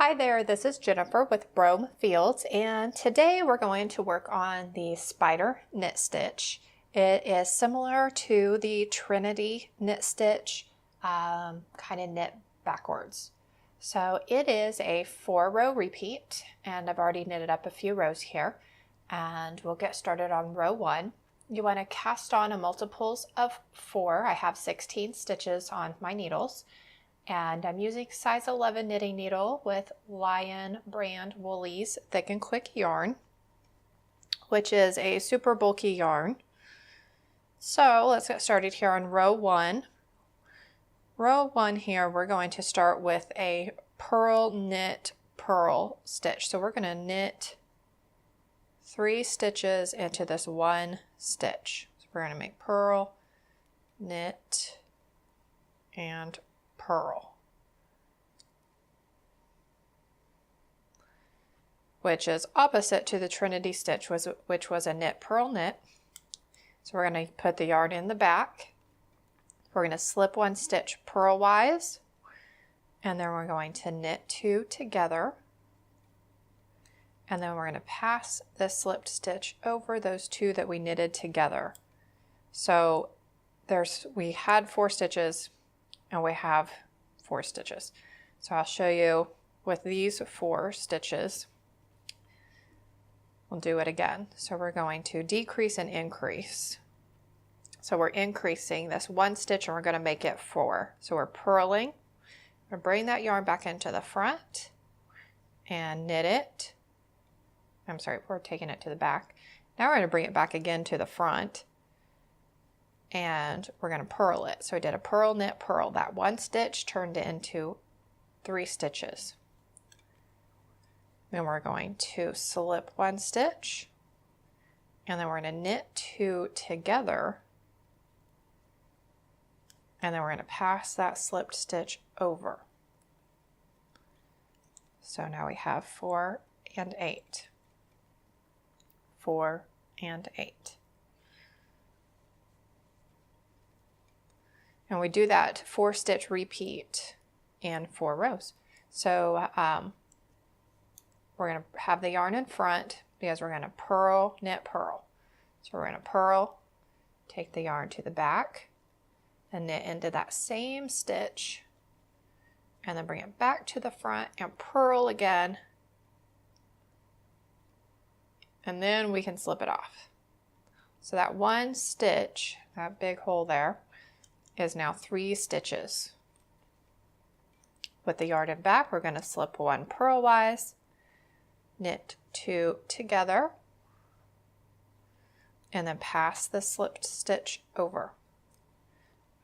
Hi there, this is Jennifer with Rome Fields, and today we're going to work on the spider knit stitch. It is similar to the Trinity knit stitch, kind of knit backwards. So it is a 4-row repeat, and I've already knitted up a few rows here, and we'll get started on row 1. You want to cast on a multiples of 4. I have 16 stitches on my needles. And I'm using size 11 knitting needle with Lion brand Woolies Thick and Quick yarn, which is a super bulky yarn. So let's get started here on row 1. Row 1 here, we're going to start with a purl knit purl stitch. So we're going to knit 3 stitches into this one stitch. So we're going to make purl, knit, and purl, which is opposite to the Trinity stitch, which was a knit purl knit. So we're going to put the yarn in the back. We're going to slip 1 stitch purlwise, and then we're going to knit 2 together, and then we're going to pass the slipped stitch over those 2 that we knitted together. So we had 4 stitches and we have 4 stitches. So I'll show you with these 4 stitches. We'll do it again. So we're going to decrease and increase. So we're increasing this 1 stitch and we're going to make it 4. So we're purling. We're going to bring that yarn back into the front and knit it. I'm sorry, we're taking it to the back. Now we're going to bring it back again to the front, and we're going to purl it. So I did a purl, knit, purl. That 1 stitch turned into 3 stitches. Then we're going to slip 1 stitch, and then we're going to knit 2 together, and then we're going to pass that slipped stitch over. So now we have 4 and 8. 4 and 8. And we do that 4 stitch repeat in 4 rows. So we're going to have the yarn in front because we're going to purl, knit, purl. So we're going to purl, take the yarn to the back, and knit into that same stitch, and then bring it back to the front and purl again, and then we can slip it off. So that 1 stitch, that big hole there, is now 3 stitches. With the yarn in back, we're going to slip 1 purlwise, knit 2 together, and then pass the slipped stitch over.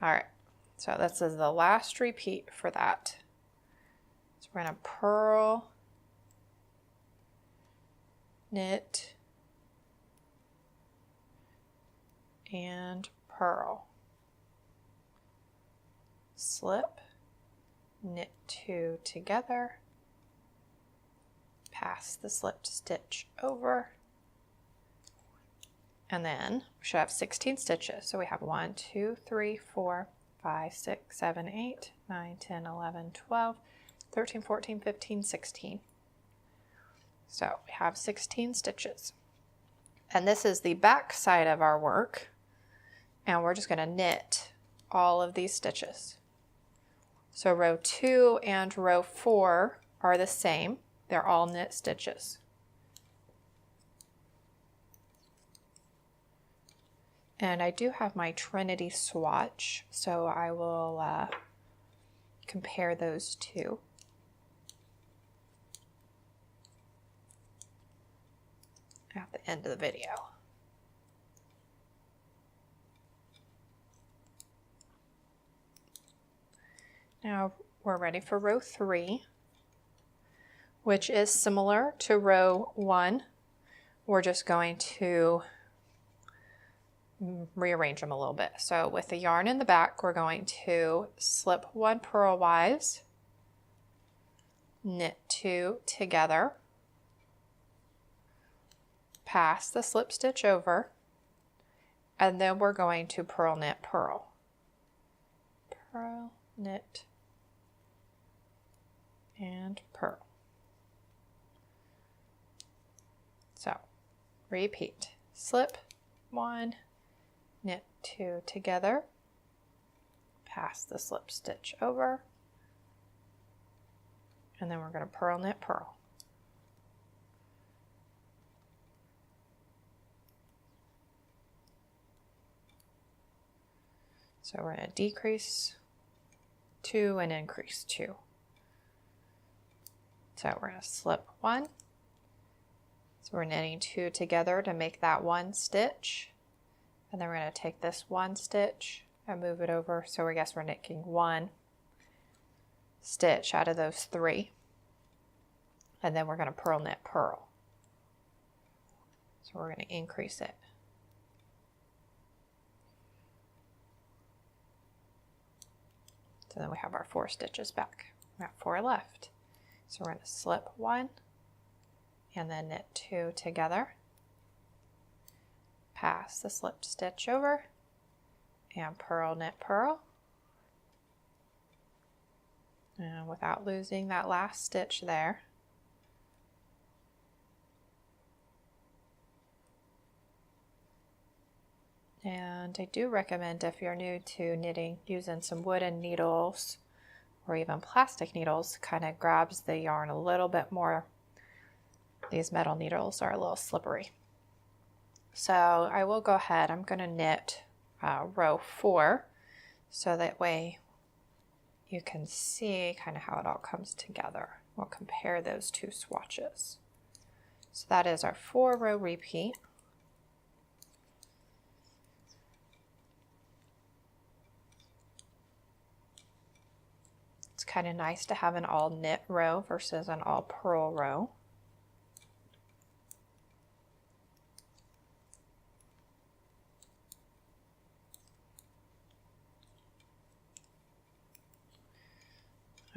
All right, so this is the last repeat for that. So we're going to purl, knit, and purl. Slip, knit 2 together, pass the slipped stitch over, and then we should have 16 stitches. So we have 1, 2, 3, 4, 5, 6, 7, 8, 9, 10, 11, 12, 13, 14, 15, 16. So we have 16 stitches. And this is the back side of our work, and we're just going to knit all of these stitches. So row 2 and row 4 are the same. They're all knit stitches. And I do have my Trinity swatch, so I will compare those 2. At the end of the video. Now we're ready for row 3, which is similar to row 1. We're just going to rearrange them a little bit. So with the yarn in the back, we're going to slip 1 purlwise, knit 2 together, pass the slip stitch over, and then we're going to purl, knit, purl. Purl, knit, and purl. repeat. Slip 1, knit 2 together, pass the slip stitch over, and then we're going to purl, knit, purl. So we're going to decrease 2 and increase 2. So we're going to slip 1. So we're knitting 2 together to make that 1 stitch. And then we're going to take this 1 stitch and move it over. So I guess we're knitting 1 stitch out of those 3. And then we're going to purl, knit, purl. So we're going to increase it. So then we have our 4 stitches back. We have 4 left. So we're going to slip 1 and then knit 2 together. Pass the slip stitch over and purl, knit, purl. And without losing that last stitch there. And I do recommend, if you're new to knitting, using some wooden needles or even plastic needles. Kind of grabs the yarn a little bit more. These metal needles are a little slippery. So I will go ahead, I'm going to knit row 4, so that way you can see kind of how it all comes together. We'll compare those 2 swatches. So that is our 4-row repeat. It's kind of nice to have an all knit row versus an all purl row.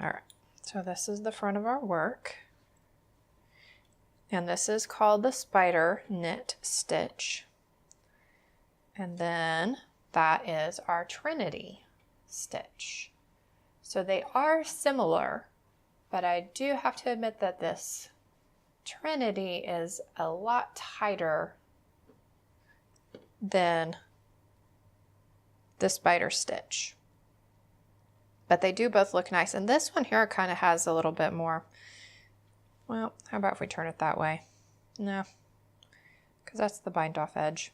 All right, so this is the front of our work. And this is called the spider knit stitch. And then that is our Trinity stitch. So they are similar, but I do have to admit that this Trinity is a lot tighter than the spider stitch. But they do both look nice. And this one here kind of has a little bit more, well, how about if we turn it that way? No, because that's the bind off edge.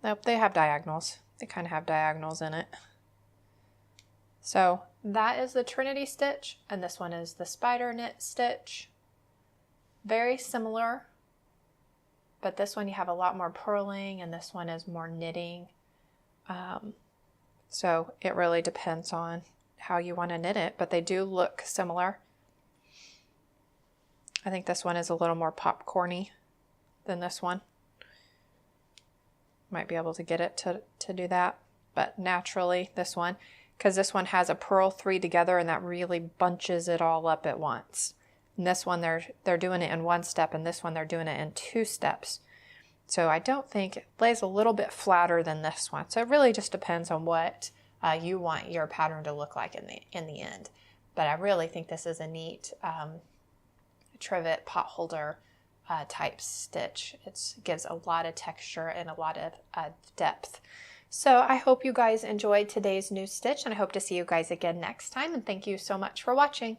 Nope, they have diagonals. They kind of have diagonals in it. So that is the Trinity stitch, and this one is the spider knit stitch. Very similar, but this one you have a lot more purling, and this one is more knitting. So it really depends on how you want to knit it, but they do look similar. I think this one is a little more popcorny than this one. Might be able to get it to do that, but naturally this one, because this one has a purl 3 together, and that really bunches it all up at once. And this one they're doing it in 1 step, and this one they're doing it in 2 steps. So I don't think it lays a little bit flatter than this one. So it really just depends on what you want your pattern to look like in the end. But I really think this is a neat trivet pot holder type stitch. It gives a lot of texture and a lot of depth. So I hope you guys enjoyed today's new stitch, and I hope to see you guys again next time. And thank you so much for watching.